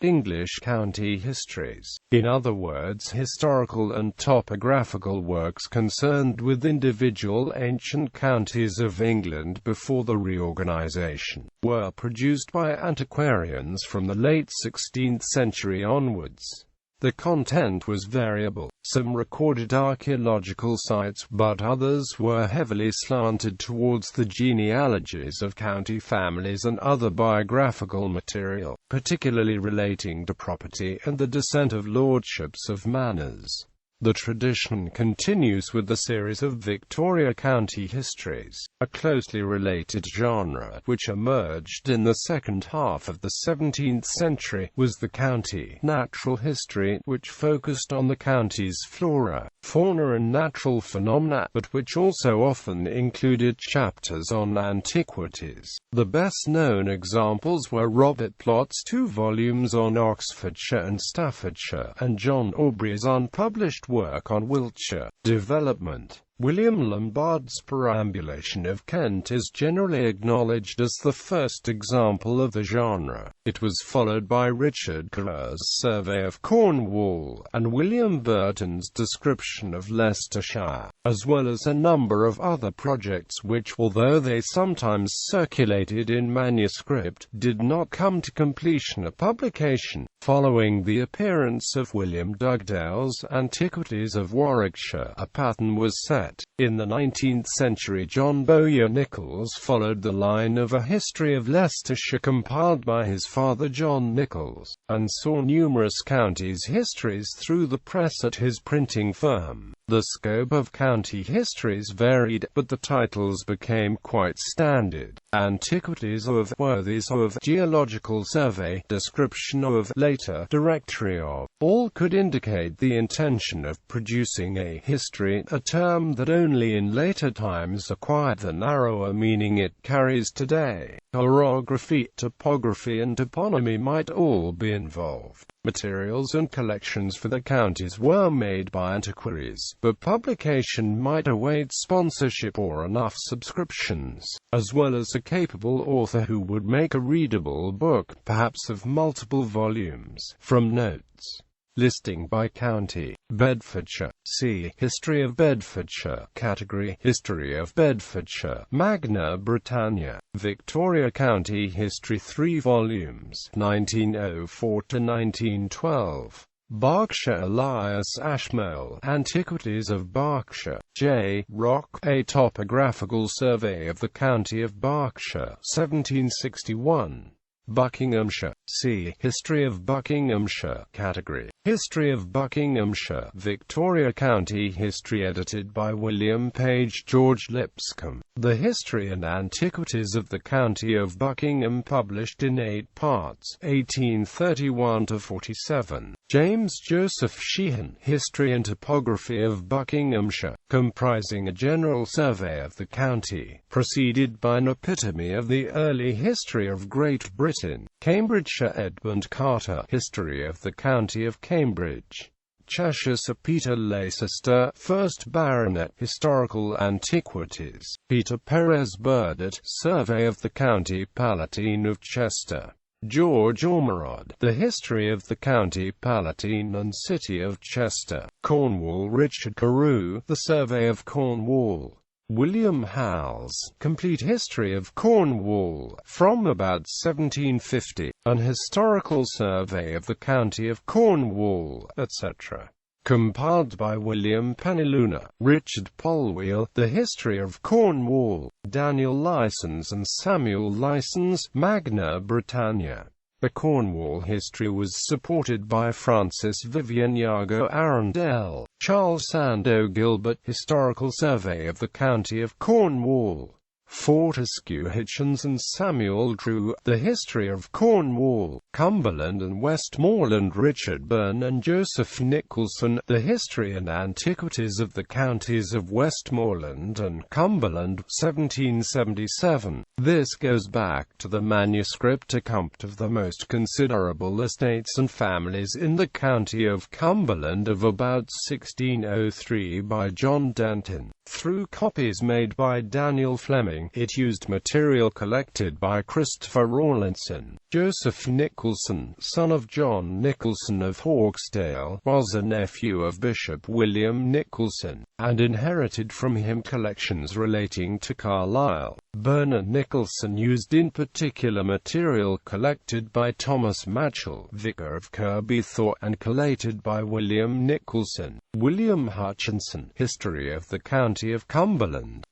English county histories. In other words, historical and topographical works concerned with individual ancient counties of England before the reorganisation, were produced by antiquarians from the late 16th century onwards. The content was variable. Some recorded archaeological sites, but others were heavily slanted towards the genealogies of county families and other biographical material, particularly relating to property and the descent of lordships of manors. The tradition continues with the series of Victoria County Histories, a closely related genre, which emerged in the second half of the 17th century, was the county natural history, which focused on the county's flora, fauna and natural phenomena, but which also often included chapters on antiquities. The best-known examples were Robert Plott's 2 volumes on Oxfordshire and Staffordshire, and John Aubrey's unpublished work on Wiltshire development. William Lombard's Perambulation of Kent is generally acknowledged as the first example of the genre. It was followed by Richard Kerr's Survey of Cornwall, and William Burton's description of Leicestershire, as well as a number of other projects which, although they sometimes circulated in manuscript, did not come to completion or publication. Following the appearance of William Dugdale's Antiquities of Warwickshire, a pattern was set. In the 19th century, John Bowyer Nichols followed the line of a history of Leicestershire compiled by his father John Nichols, and saw numerous counties' histories through the press at his printing firm. The scope of county histories varied, but the titles became quite standard. Antiquities of, Worthies of, Geological Survey, Description of, later, Directory of, all could indicate the intention of producing a history, a term that only in later times acquired the narrower meaning it carries today. Orography, topography and toponymy might all be involved. Materials and collections for the counties were made by antiquaries, but publication might await sponsorship or enough subscriptions, as well as a capable author who would make a readable book, perhaps of multiple volumes, from notes. Listing by county. Bedfordshire. See History of Bedfordshire. Category History of Bedfordshire. Magna Britannia. Victoria County History 3 volumes. 1904 to 1912. Berkshire. Elias Ashmole. Antiquities of Berkshire. J. Rock. A Topographical Survey of the County of Berkshire. 1761. Buckinghamshire. See History of Buckinghamshire. Category History of Buckinghamshire. Victoria County History edited by William Page George Lipscomb. The History and Antiquities of the County of Buckingham, published in 8 parts, 1831 to 47. James Joseph Sheehan. History and Topography of Buckinghamshire, comprising a general survey of the county, preceded by an epitome of the early history of Great Britain. Cambridgeshire. Edmund Carter. History of the County of Cambridge. Cheshire. Sir Peter Leicester, 1st Baronet. Historical Antiquities. Peter Perez Burdett. Survey of the County Palatine of Chester. George Ormerod. The History of the County Palatine and City of Chester, Cornwall. Richard Carew. The Survey of Cornwall. William Howells. Complete History of Cornwall, from about 1750, an historical survey of the county of Cornwall, etc. Compiled by William Penniluna. Richard Polwheel. The History of Cornwall. Daniel Lysons and Samuel Lysons. Magna Britannia. The Cornwall history was supported by Francis Vivian Yago Arundel, Charles Sandow Gilbert. Historical Survey of the County of Cornwall. Fortescue Hitchens and Samuel Drew. The History of Cornwall, Cumberland and Westmoreland. Richard Byrne and Joseph Nicholson. The History and Antiquities of the Counties of Westmoreland and Cumberland, 1777. This goes back to the manuscript account of the most considerable estates and families in the county of Cumberland of about 1603 by John Denton, through copies made by Daniel Fleming building, it used material collected by Christopher Rawlinson. Joseph Nicholson, son of John Nicholson of Hawkesdale, was a nephew of Bishop William Nicholson, and inherited from him collections relating to Carlisle. Bernard Nicholson used in particular material collected by Thomas Matchell, vicar of Kirby Thorpe, and collated by William Nicholson. William Hutchinson, History of the County of Cumberland.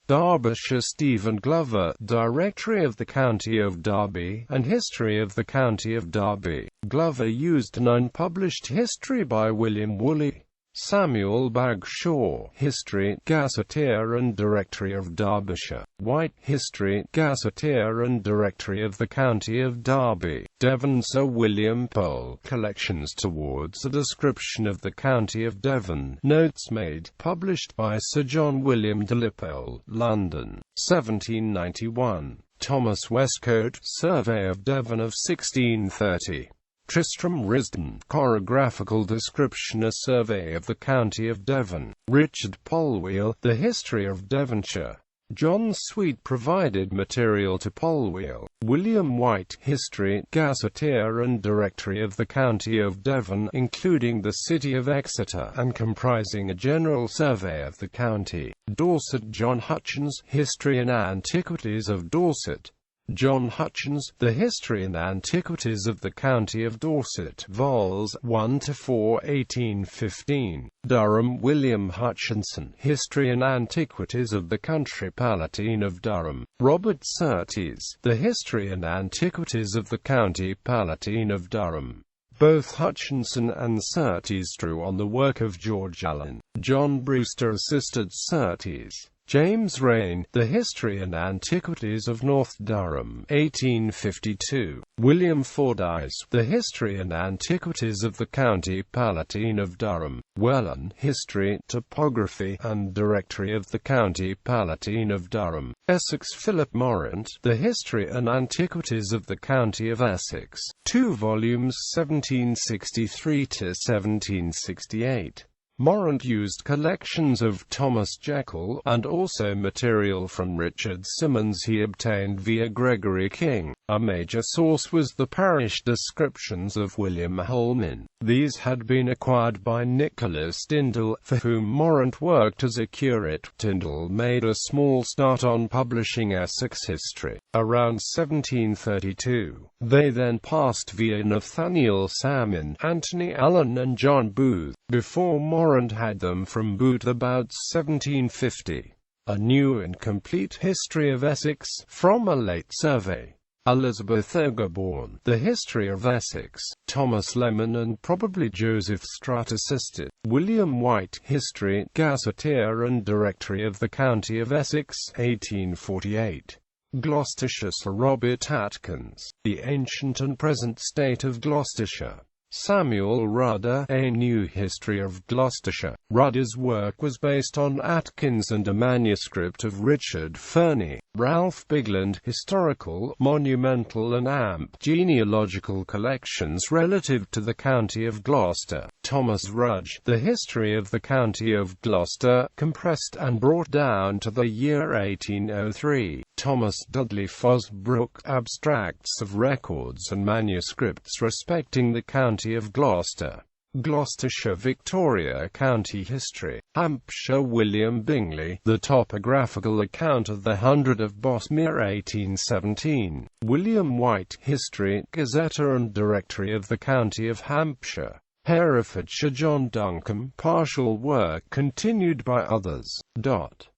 Derbyshire. Stephen Glover, Directory of the County of Derby, and History of the County of Derby. Glover used an unpublished history by William Woolley. Samuel Bagshaw, History, Gazetteer and Directory of Derbyshire. White, History, Gazetteer and Directory of the County of Derby. Devon. Sir William Pole, Collections Towards a Description of the County of Devon. Notes made, published by Sir John William de Lipole, London, 1791. Thomas Westcote, Survey of Devon of 1630. Tristram Risdon, Chorographical Description, a Survey of the County of Devon. Richard Polwheel, The History of Devonshire. John Sweet provided material to Polwheel. William White, History, Gazetteer and Directory of the County of Devon, including the city of Exeter, and comprising a general survey of the county. Dorset. John Hutchins, History and Antiquities of Dorset. John Hutchins, The History and Antiquities of the County of Dorset, vols. 1–4, 1815. Durham. William Hutchinson, History and Antiquities of the Country Palatine of Durham. Robert Surtees, The History and Antiquities of the County Palatine of Durham. Both Hutchinson and Surtees drew on the work of George Allen. John Brewster assisted Surtees. James Raine, The History and Antiquities of North Durham, 1852. William Fordyce, The History and Antiquities of the County Palatine of Durham. Welland, History, Topography, and Directory of the County Palatine of Durham. Essex. Philip Morant, The History and Antiquities of the County of Essex. 2 volumes, 1763–1768. Morant used collections of Thomas Jekyll, and also material from Richard Simmons he obtained via Gregory King. A major source was the parish descriptions of William Holman. These had been acquired by Nicholas Tyndall, for whom Morant worked as a curate. Tyndall made a small start on publishing Essex history around 1732. They then passed via Nathaniel Salmon, Anthony Allen and John Booth, before Morant had them from Booth about 1750. A new and complete history of Essex, from a late survey. Elizabeth Egerborn, The History of Essex. Thomas Lemon and probably Joseph Strutt assisted. William White, History, Gazetteer and Directory of the County of Essex, 1848. Gloucestershire. Sir Robert Atkins, The Ancient and Present State of Gloucestershire. Samuel Rudder, A New History of Gloucestershire. Rudder's work was based on Atkins and a manuscript of Richard Fernie. Ralph Bigland, Historical, Monumental and Amp Genealogical Collections relative to the County of Gloucester. Thomas Rudge, The History of the County of Gloucester, compressed and brought down to the year 1803. Thomas Dudley Fosbrook, Abstracts of Records and Manuscripts respecting the County of Gloucester. Gloucestershire. Victoria County History. Hampshire. William Bingley, The Topographical Account of the Hundred of Bosmere, 1817. William White, History, Gazetteer and Directory of the County of Hampshire. Herefordshire. John Duncombe, partial work continued by others.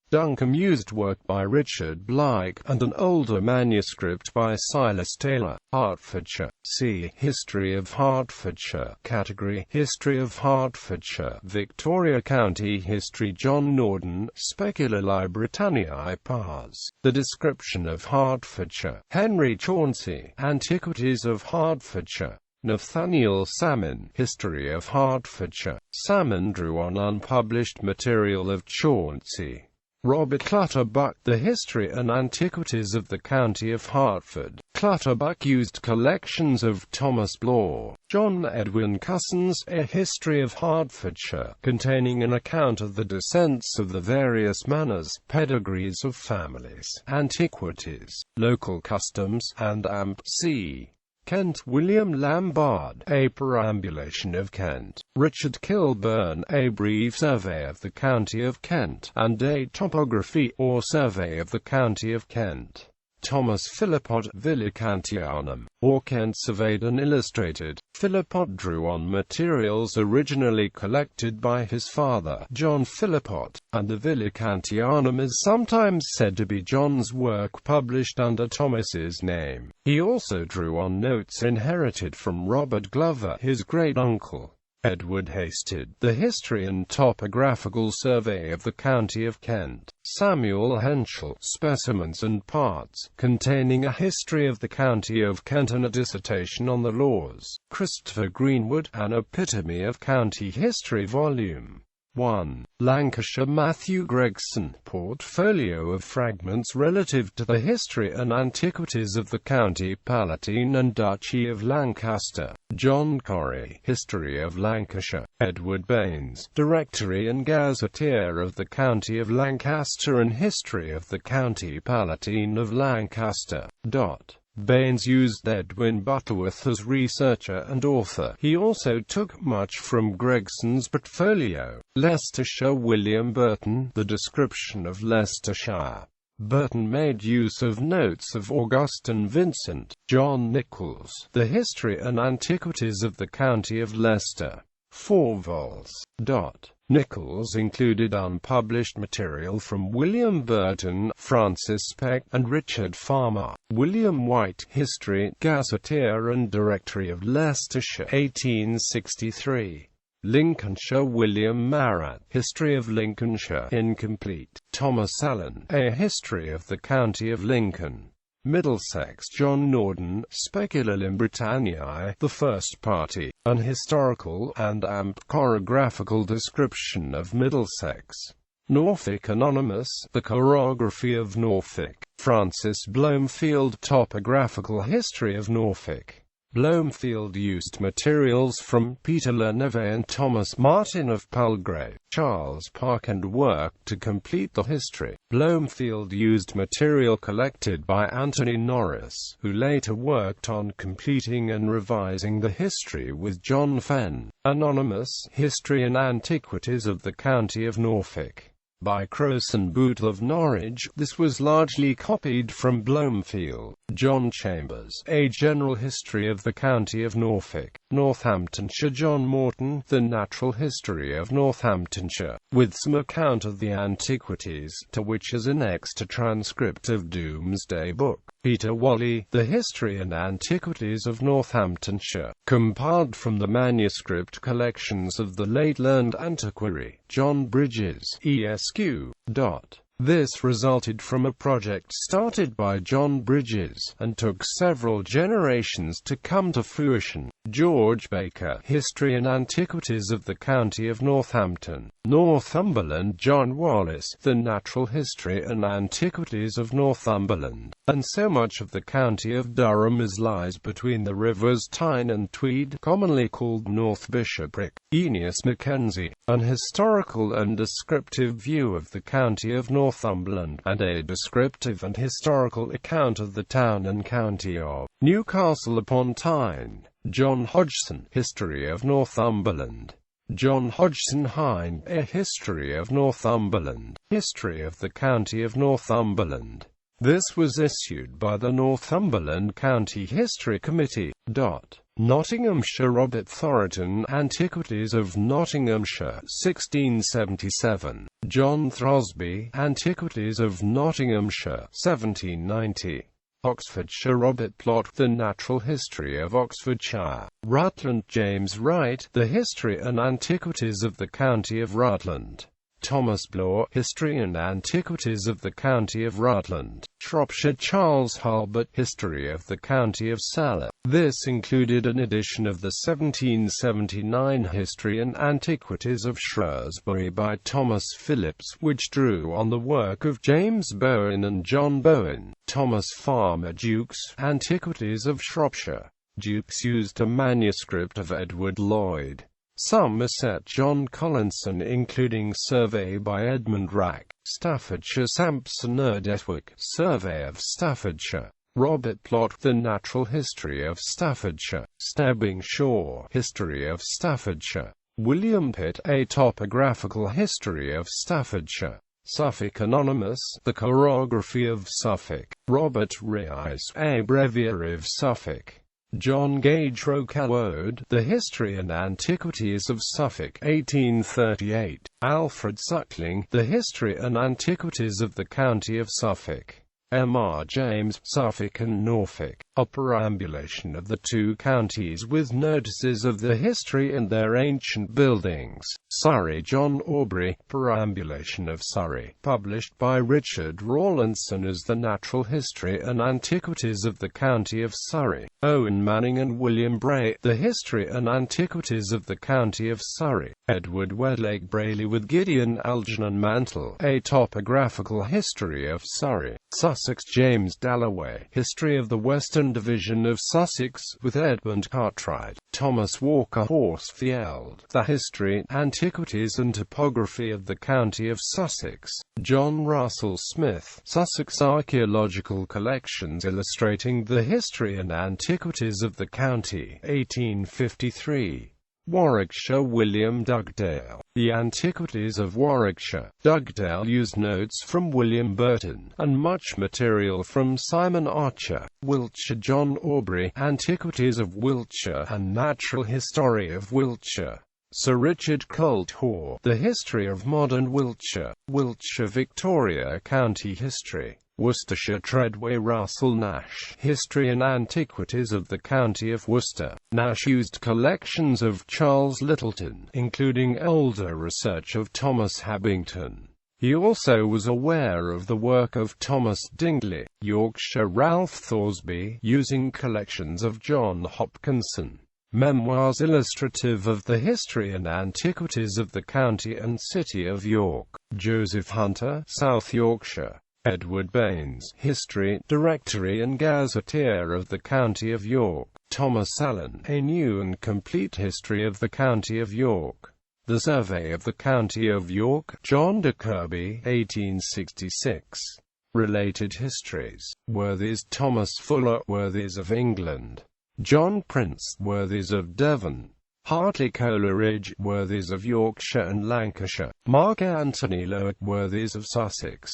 Duncombe used work by Richard Blake, and an older manuscript by Silas Taylor. Hertfordshire. See History of Hertfordshire. Category History of Hertfordshire. Victoria County History. John Norden, Speculae Britanniae Pars. The Description of Hertfordshire. Henry Chauncey, Antiquities of Hertfordshire. Nathaniel Salmon, History of Hertfordshire. Salmon drew on unpublished material of Chauncey. Robert Clutterbuck, The History and Antiquities of the County of Hertford. Clutterbuck used collections of Thomas Blaw, John Edwin Cusson's A History of Hertfordshire, containing an account of the descents of the various manors, pedigrees of families, antiquities, local customs, and C. Kent. William Lambard, A Perambulation of Kent. Richard Kilburn, A Brief Survey of the County of Kent, and A Topography, or Survey of the County of Kent. Thomas Philippot, Villa Cantianum, or Kent Surveyed and Illustrated. Philippot drew on materials originally collected by his father, John Philippot, and the Villa Cantianum is sometimes said to be John's work published under Thomas's name. He also drew on notes inherited from Robert Glover, his great-uncle. Edward Hasted, The History and Topographical Survey of the County of Kent. Samuel Henschel, Specimens and Parts, containing a history of the County of Kent and a dissertation on the laws. Christopher Greenwood, An Epitome of County History Volume 1. Lancashire. Matthew Gregson, Portfolio of Fragments relative to the History and Antiquities of the County Palatine and Duchy of Lancaster. John Corrie, History of Lancashire. Edward Baines, Directory and Gazetteer of the County of Lancaster and History of the County Palatine of Lancaster. Baines used Edwin Butterworth as researcher and author. He also took much from Gregson's portfolio. Leicestershire. William Burton, The Description of Leicestershire. Burton made use of notes of Augustine Vincent. John Nichols, The History and Antiquities of the County of Leicester. 4 vols. Nichols included unpublished material from William Burton, Francis Peck, and Richard Farmer. William White, History, Gazetteer and Directory of Leicestershire, 1863. Lincolnshire. William Marratt, History of Lincolnshire, incomplete. Thomas Allen, A History of the County of Lincoln. Middlesex. John Norden, Speculum Britanniae, The First Party, an historical and chorographical description of Middlesex. Norfolk. Anonymous, The Chorography of Norfolk. Francis Blomefield, Topographical History of Norfolk. Blomefield used materials from Peter Le Neve and Thomas Martin of Palgrave, Charles Park, and worked to complete the history. Blomefield used material collected by Anthony Norris, who later worked on completing and revising the history with John Fenn. Anonymous, History and Antiquities of the County of Norfolk. By Crowson Bootle of Norwich. This was largely copied from Blomefield. John Chambers, A General History of the County of Norfolk. Northamptonshire. John Morton, The Natural History of Northamptonshire, with some account of the antiquities, to which is annexed a transcript of Domesday Book. Peter Whalley, The History and Antiquities of Northamptonshire, compiled from the manuscript collections of the late learned antiquary, John Bridges, Esq. This resulted from a project started by John Bridges, and took several generations to come to fruition. George Baker, History and Antiquities of the County of Northampton, Northumberland. John Wallace, The Natural History and Antiquities of Northumberland, and so much of the county of Durham as lies between the rivers Tyne and Tweed, commonly called North Bishopric. Eneas Mackenzie, An Historical and Descriptive View of the County of Northumberland, and a descriptive and historical account of the town and county of Newcastle upon Tyne. John Hodgson, History of Northumberland. John Hodgson Hind, A History of Northumberland, History of the County of Northumberland. This was issued by the Northumberland County History Committee. Nottinghamshire. Robert Thornton, Antiquities of Nottinghamshire, 1677. John Throsby, Antiquities of Nottinghamshire, 1790. Oxfordshire. Robert Plot, The Natural History of Oxfordshire. Rutland. James Wright, The History and Antiquities of the County of Rutland. Thomas Bloor, History and Antiquities of the County of Rutland, Shropshire. Charles Hulbert, History of the County of Saler. This included an edition of the 1779 History and Antiquities of Shrewsbury by Thomas Phillips, which drew on the work of James Bowen and John Bowen. Thomas Farmer Jukes, Antiquities of Shropshire. Jukes used a manuscript of Edward Lloyd. Somerset. John Collinson, including Survey by Edmund Rack, Staffordshire. Sampson Erdetwick, Survey of Staffordshire. Robert Plot, The Natural History of Staffordshire. Stebbing Shaw, History of Staffordshire. William Pitt, A Topographical History of Staffordshire. Suffolk Anonymous, The Chorography of Suffolk. Robert Rees, A Breviary of Suffolk. John Gage Rocawode, The History and Antiquities of Suffolk, 1838. Alfred Suckling, The History and Antiquities of the County of Suffolk. M.R. James, Suffolk and Norfolk, a perambulation of the two counties with notices of the history and their ancient buildings. Surrey. John Aubrey, Perambulation of Surrey, published by Richard Rawlinson as The Natural History and Antiquities of the County of Surrey. Owen Manning and William Bray, The History and Antiquities of the County of Surrey. Edward Wedlake Brayley with Gideon Algernon Mantle, A Topographical History of Surrey. Sussex. James Dalloway, History of the Western Division of Sussex, with Edmund Cartwright. Thomas Walker Horsfield, The History, Antiquities and Topography of the County of Sussex. John Russell Smith, Sussex Archaeological Collections illustrating the history and antiquities of the county, 1853. Warwickshire. William Dugdale, The Antiquities of Warwickshire. Dugdale used notes from William Burton, and much material from Simon Archer. Wiltshire. John Aubrey, Antiquities of Wiltshire and Natural History of Wiltshire. Sir Richard Colthorpe, The History of Modern Wiltshire. Wiltshire. Victoria County History. Worcestershire. Treadway. Russell Nash, History and Antiquities of the County of Worcester. Nash used collections of Charles Littleton, including older research of Thomas Habington. He also was aware of the work of Thomas Dingley. Yorkshire. Ralph Thoresby, using collections of John Hopkinson. Memoirs illustrative of the history and antiquities of the county and city of York. Joseph Hunter, South Yorkshire. Edward Baines, History, Directory and Gazetteer of the County of York. Thomas Allen, A New and Complete History of the County of York. The Survey of the County of York. John de Kirby, 1866. Related Histories. Worthies. Thomas Fuller, Worthies of England. John Prince, Worthies of Devon. Hartley Coleridge, Worthies of Yorkshire and Lancashire. Mark Anthony Lower, Worthies of Sussex.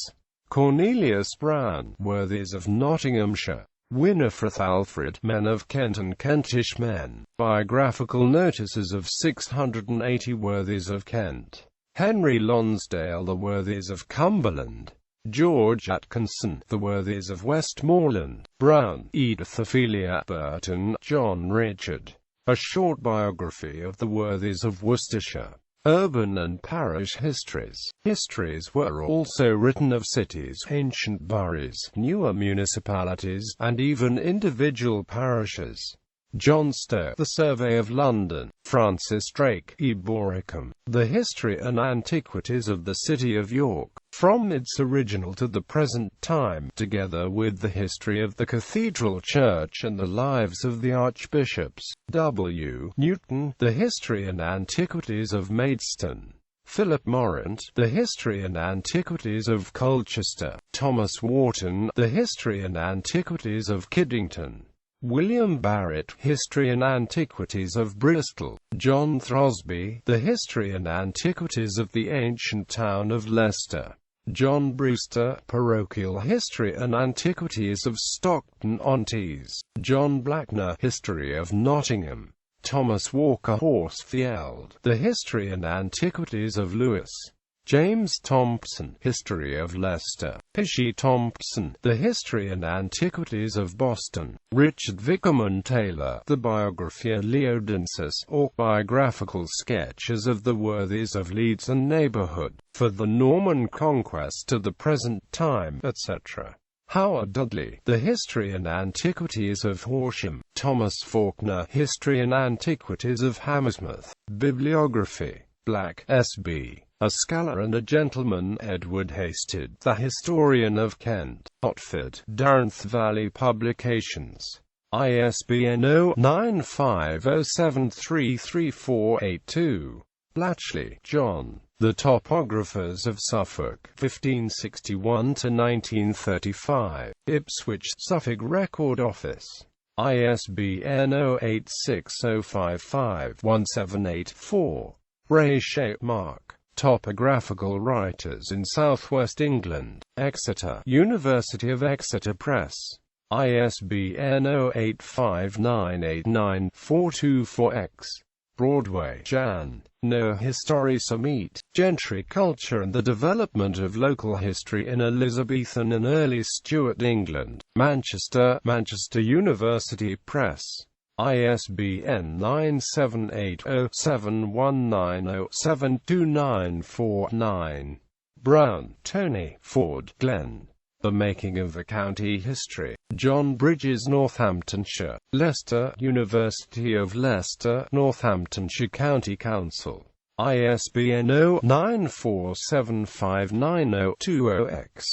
Cornelius Brown, Worthies of Nottinghamshire. Winifred Alfred, Men of Kent and Kentish Men. Biographical notices of 680 Worthies of Kent. Henry Lonsdale, The Worthies of Cumberland. George Atkinson, The Worthies of Westmoreland. Brown, Edith Ophelia Burton, John Richard. A Short Biography of the Worthies of Worcestershire. Urban and parish histories. Histories were also written of cities, ancient boroughs, newer municipalities, and even individual parishes. John Stowe, The Survey of London. Francis Drake, E. Boricum, The History and Antiquities of the City of York, from its original to the present time, together with the history of the Cathedral Church and the lives of the archbishops. W. Newton, The History and Antiquities of Maidstone. Philip Morant, The History and Antiquities of Colchester. Thomas Wharton, The History and Antiquities of Kiddington. William Barrett, History and Antiquities of Bristol. John Throsby, The History and Antiquities of the Ancient Town of Leicester. John Brewster, Parochial History and Antiquities of Stockton-on-Tees. John Blackner, History of Nottingham. Thomas Walker Horsfield, The History and Antiquities of Lewes. James Thompson, History of Leicester. Hishy Thompson, The History and Antiquities of Boston. Richard Vickerman Taylor, The Biographia Leodensis, or Biographical Sketches of the Worthies of Leeds and Neighbourhood, for the Norman Conquest to the present time, etc. Howard Dudley, The History and Antiquities of Horsham. Thomas Faulkner, History and Antiquities of Hammersmith. Bibliography. Black, S.B. A Scholar and a Gentleman. Edward Hasted, The Historian of Kent. Otford, Dartmouth Valley Publications. ISBN 0-950733482. Blatchley, John. The Topographers of Suffolk, 1561–1935. Ipswich, Suffolk Record Office. ISBN 0-86055-1784. Brayshaw, Mark. Topographical Writers in Southwest England. Exeter, University of Exeter Press. ISBN 0-85989-424-X. Broadway, Jan. No History Summit. Gentry Culture and the Development of Local History in Elizabethan and Early Stuart England. Manchester, Manchester University Press. ISBN 9780719072949. Brown, Tony. Ford, Glenn. The Making of a County History. John Bridges, Northamptonshire. Leicester, University of Leicester, Northamptonshire County Council. ISBN 0-9475902-X.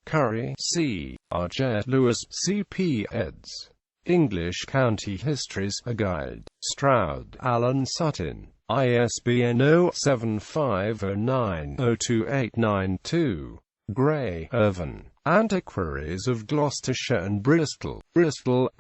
Curry, C. R. J. Lewis, C.P. eds. English County Histories, A Guide. Stroud, Alan Sutton. ISBN 0-7509-02892. Gray, Irvin. Antiquaries of Gloucestershire and Bristol. Bristol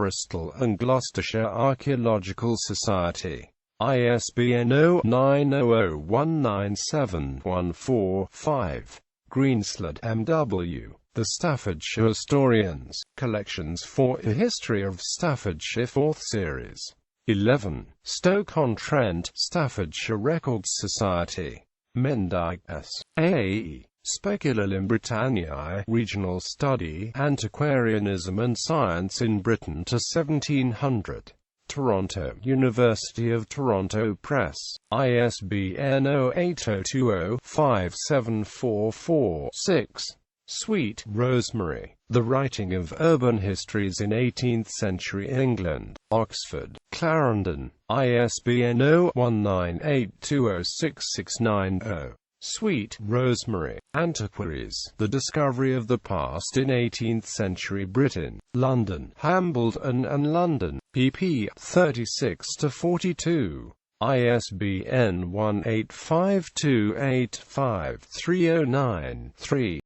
and Gloucestershire Archaeological Society. ISBN 0-900197145. Greensland, M.W. The Staffordshire Historians. Collections for A History of Staffordshire 4th Series. 11. Stoke-on-Trent, Staffordshire Records Society. Mendig, S.A. Speculum Britanniae, Regional Study, Antiquarianism and Science in Britain to 1700. Toronto, University of Toronto Press. ISBN 0-8020-57446. Sweet, Rosemary. The Writing of Urban Histories in 18th-Century England. Oxford, Clarendon. ISBN 0-1982066990. Sweet, Rosemary. Antiquities. The Discovery of the Past in 18th-Century Britain. London, Hambledon and London. pp. 36–42. ISBN 1852855309-3.